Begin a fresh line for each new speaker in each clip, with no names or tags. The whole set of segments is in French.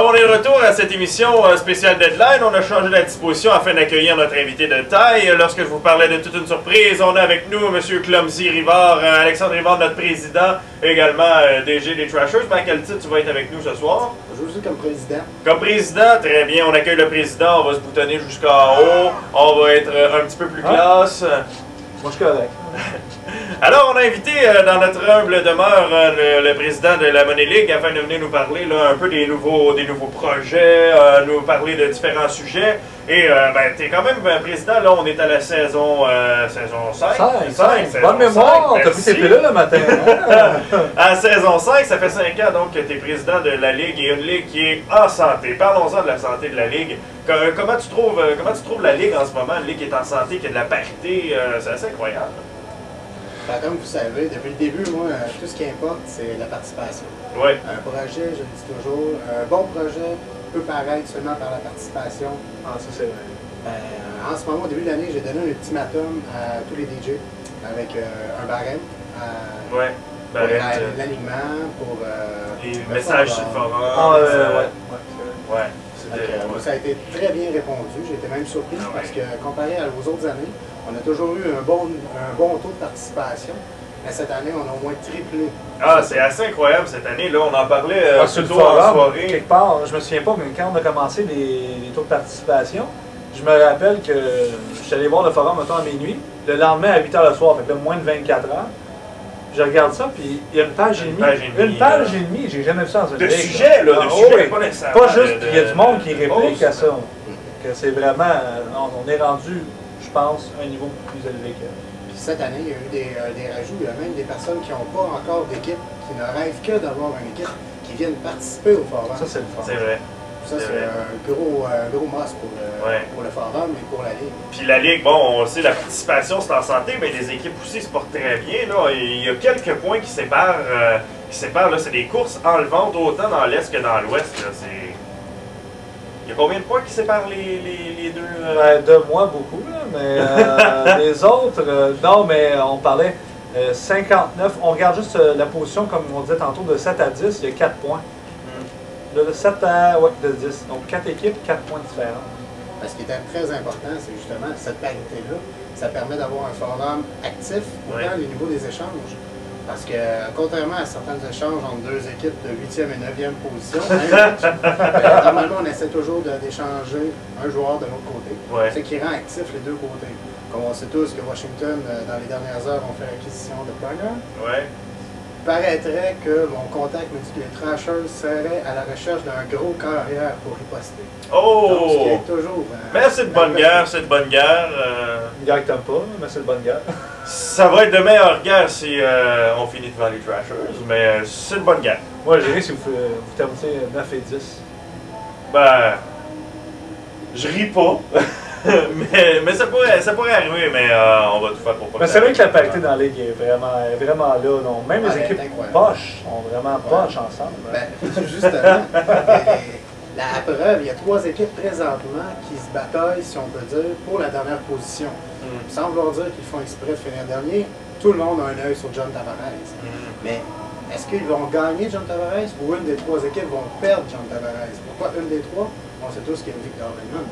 Alors, on est de retour à cette émission spéciale Deadline. On a changé la disposition afin d'accueillir notre invité de taille. Lorsque je vous parlais de toute une surprise, on a avec nous M. Clumsy Rivard, Alexandre Rivard, notre président, et également DG des Trashers. À quel titre tu vas être avec nous ce soir?
Je joue aussi comme président.
Comme président, très bien. On accueille le président, on va se boutonner jusqu'en haut. On va être un petit peu plus classe.
Moi, je suis correct.
Alors, on a invité dans notre humble demeure le président de la Money League afin de venir nous parler là, un peu des nouveaux projets, nous parler de différents sujets. Et ben, tu es quand même président, là, on est à la saison 5.
5. Bonne mémoire, t'as pris tes pilules le matin.
À saison 5, ça fait 5 ans donc que tu es président de la Ligue et une Ligue qui est en santé. Parlons-en de la santé de la Ligue. Comment tu trouves la Ligue en ce moment? Une Ligue qui est en santé, qui a de la parité, c'est assez incroyable.
Ben, comme vous savez, depuis le début, moi, tout ce qui importe, c'est la participation.
Oui.
Un projet, je le dis toujours, un bon projet peut paraître seulement par la participation.
Ah, ça c'est vrai.
En ce moment, au début de l'année, j'ai donné un ultimatum à tous les DJ avec un barème.
Ouais.
Pour l'alignement, pour
les messages sur le forum. Ouais.
Ça a été très bien répondu. J'ai été même surpris parce que comparé aux autres années, on a toujours eu un bon taux de participation. Mais cette année, on a au moins triplé.
Ah, c'est assez incroyable cette année. Là, on en parlait
sur le
plutôt en
forum,
soirée.
quelque part, je me souviens pas, mais quand on a commencé les taux de participation, je me rappelle que je suis allé voir le forum mettons, à minuit, le lendemain à 8 h le soir, fait que là, moins de 24 heures. Je regarde ça, puis il y a une page et demie. Une page et demie, j'ai jamais vu ça dans une
de
ligue.
Sujets, là, de sujets, pas nécessairement.
Pas juste, il y a du monde qui réplique à ça. Que c'est vraiment, on est rendu, je pense, à un niveau plus élevé que.
Puis cette année, il y a eu des rajouts. Il y a même des personnes qui n'ont pas encore d'équipe, qui ne rêvent que d'avoir une équipe, qui viennent participer au forum.
Ça, c'est le fun.
C'est vrai.
Ça, c'est un gros must pour le forum et pour la Ligue.
Puis la Ligue, bon, on sait, la participation, c'est en santé, mais les équipes aussi se portent très bien. Là. Il y a quelques points qui séparent, là, c'est des courses enlevantes autant dans l'Est que dans l'Ouest. Il y a combien de points qui séparent les deux?
De moi, beaucoup, là, mais les autres, non, mais on parlait 59. On regarde juste la position, comme on disait tantôt, de 7 à 10, il y a 4 points. De 7 à de 10. Donc 4 équipes, 4 points différents.
Ce qui est très important, c'est justement cette parité-là. Ça permet d'avoir un forum actif autant au niveau des échanges. Parce que, contrairement à certains échanges entre deux équipes de 8e et 9e position, normalement, on essaie toujours d'échanger un joueur de l'autre côté. Ce qui rend actif les deux côtés. Comme on sait tous que Washington, dans les dernières heures, ont fait l'acquisition de Prager. Il paraîtrait que mon contact me dit que les Trashers seraient à la recherche d'un gros carrière pour riposter.
Oh!
Donc, ce qui est toujours...
mais c'est de bonne guerre, c'est de bonne guerre.
Une guerre que t'aimes pas, mais c'est de bonne guerre.
Ça va être de meilleure guerre si on finit devant les Trashers, mais c'est de bonne guerre.
Moi, je dirais si vous terminez 9 et 10.
Ben... Je ris pas. mais ça pourrait arriver, mais on va tout faire pour pas.
Mais c'est vrai que la parité dans la Ligue est vraiment là. Non. Même les équipes poches sont vraiment poches ensemble.
Ben, justement, la preuve, il y a 3 équipes présentement qui se bataillent, si on peut dire, pour la dernière position. Sans vouloir dire qu'ils font exprès de finir dernier, tout le monde a un œil sur John Tavares. Mais est-ce qu'ils vont gagner John Tavares ou une des 3 équipes vont perdre John Tavares? Pourquoi une des 3? On sait tous qu'il y a Victor Hedman.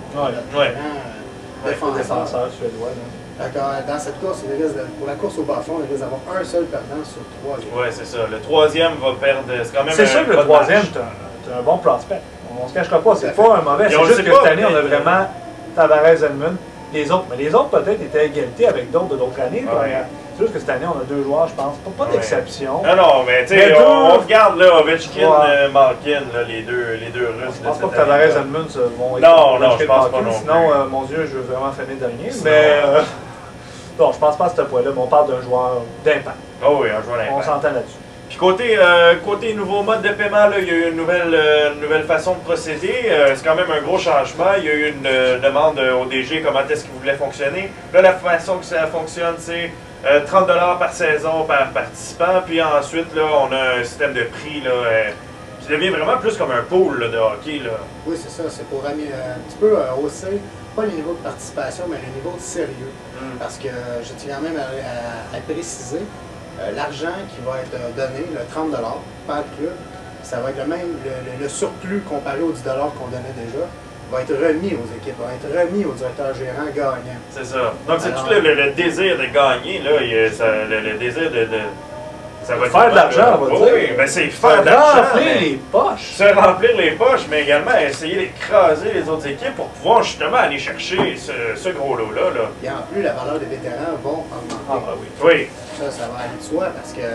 Défenseur suédois.
Dans cette course, pour la course au bas-fond, il risque d'avoir un seul perdant sur 3 équipes.
Oui, c'est ça. Le 3e va perdre. C'est quand même.
C'est sûr que le 3e, c'est un bon prospect. On se cachera pas, c'est pas un mauvais. C'est juste que cette année, on a vraiment Tavares Hedman. Les autres, mais les autres peut-être étaient à égalité avec d'autres années. C'est juste que cette année, on a 2 joueurs, je pense. Pas d'exception.
Non, mais tu sais, on regarde là, Ovechkin, Malkin, les deux Russes.
Je pense pas que Tavares et Hedman vont être.
Non, je pense pas non plus.
Sinon, mon Dieu, je veux vraiment finir dernier. Mais non, je pense pas à ce point-là, mais on parle d'un joueur d'impact.
Oh oui, un joueur d'impact.
On s'entend là-dessus.
Puis côté nouveau mode de paiement, là, il y a eu une nouvelle façon de procéder. C'est quand même un gros changement. Il y a eu une demande au DG comment est-ce qu'il voulait fonctionner. Là, la façon que ça fonctionne, c'est 30 $ par saison par participant. Puis ensuite, là, on a un système de prix là, qui devient vraiment plus comme un pool là, de hockey. Là.
Oui, c'est ça. C'est pour un petit peu hausser, pas le niveau de participation, mais le niveau de sérieux. Parce que je tiens quand même à préciser, l'argent qui va être donné, le 30 $ par club, ça va être le même, le surplus comparé aux 10 qu'on donnait déjà, va être remis aux équipes, va être remis aux directeurs gérants gagnants.
C'est ça. Donc, c'est tout le désir de gagner, là, le désir de ça va
faire de l'argent, on va dire.
Oui, ben c'est faire de l'argent.
Remplir les poches.
Se remplir les poches, mais également essayer d'écraser les autres équipes pour pouvoir justement aller chercher ce gros lot-là. Là.
Et en plus, la valeur des vétérans va augmenter.
Ah, ben oui. Oui.
Ça va aller de soi parce que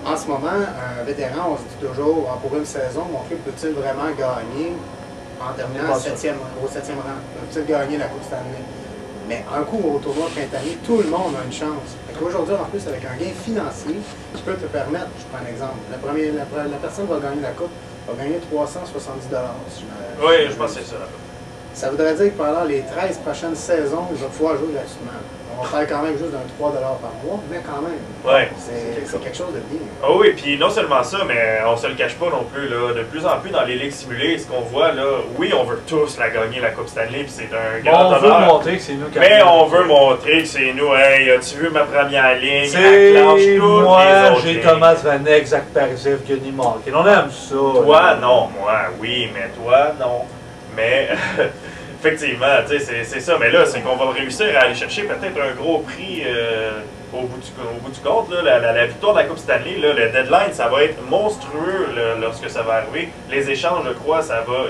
en ce moment, un vétéran, on se dit toujours, pour une saison, mon club peut-il vraiment gagner en terminant au 7e rang? Peut-il gagner la Coupe Stanley? Mais un coup au tournoi printanier, tout le monde a une chance. Aujourd'hui, en plus, avec un gain financier, tu peux te permettre, je prends un exemple, la personne va gagner la Coupe, va gagner 370 $.
Oui, je pense que c'est ça.
Ça voudrait dire que pendant les 13 prochaines saisons, il va pouvoir jouer gratuitement. On parle quand même juste d'un 3 $ par mois, mais quand même.
Ouais.
C'est quelque chose de bien.
Ah oui, puis non seulement ça, mais on se le cache pas non plus. Là, de plus en plus dans les ligues simulées, ce qu'on voit, là, oui, on veut tous la gagner, la Coupe Stanley, puis c'est un grand honneur.
On veut montrer que c'est nous qui
mais on veut montrer que c'est nous. Hey, as-tu vu ma première ligne?
C'est moi, j'ai Thomas Vanek, Zach Parisef, Kenny Malkin. On aime ça.
Toi, non. Moi, oui, mais toi, non. Mais... Effectivement, c'est ça. Mais là, c'est qu'on va réussir à aller chercher peut-être un gros prix au bout du compte. Là, la victoire de la Coupe Stanley, là, le deadline, ça va être monstrueux là, lorsque ça va arriver. Les échanges, je crois, ça va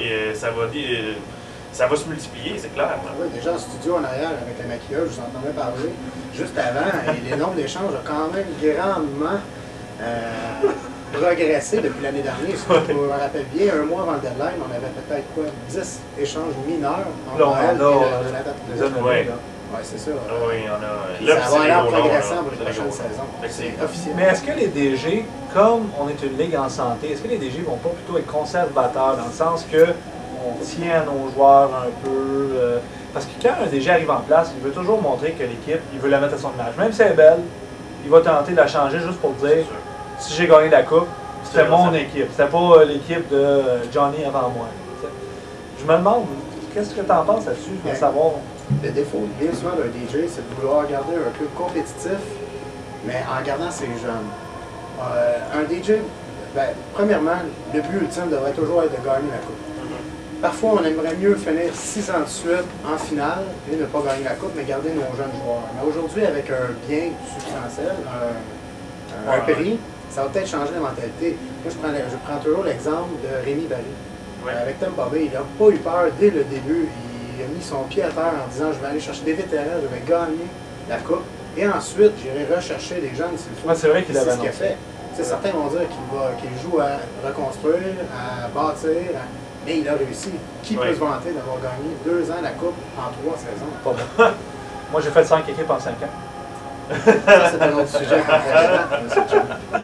se multiplier, c'est clair.
Oui, déjà en studio en arrière avec les maquilleurs, je vous entendais parler juste avant, et les nombres d'échanges ont quand même grandement progressé depuis l'année dernière. Si je me rappelle bien, un mois avant le deadline, on avait peut-être 10 échanges mineurs en Noël et la date de
Oui,
c'est ça.
Oui, on a.
Ça va aller en progressant pour les prochaines saisons. C'est officiel.
Mais est-ce que les DG, comme on est une ligue en santé, est-ce que les DG vont pas plutôt être conservateurs dans le sens que on tient à nos joueurs un peu. Parce que quand un DG arrive en place, il veut toujours montrer que l'équipe, il veut la mettre à son image. Même si elle est belle, il va tenter de la changer juste pour dire si j'ai gagné la coupe, c'était mon équipe. C'était pas l'équipe de Johnny avant moi. Je me demande, qu'est-ce que tu en penses là-dessus? Je veux savoir.
Le défaut, bien souvent, d'un DJ, c'est de vouloir garder un club compétitif, mais en gardant ses jeunes. Un DJ, premièrement, le but ultime devrait toujours être de gagner la coupe. Parfois, on aimerait mieux finir 6 ans de suite en finale et ne pas gagner la coupe, mais garder nos jeunes joueurs. Mais aujourd'hui, avec un bien substantiel, un prix, ça va peut-être changer la mentalité. Moi, je prends toujours l'exemple de Rémi Barry.
Oui.
Avec Tampa Bay, il n'a pas eu peur dès le début. Il a mis son pied à terre en disant « Je vais aller chercher des vétérans, je vais gagner la coupe. Et ensuite, j'irai rechercher des jeunes s'il faut. »
C'est vrai qu'il avait
ce qu'il a fait. Certains vont dire qu'il joue à reconstruire, à bâtir, mais il a réussi. Qui peut se vanter d'avoir gagné 2 ans la coupe en 3 saisons?
Pas bon. Moi, j'ai fait 5 équipes en 5 ans.
Ça, c'est un autre sujet.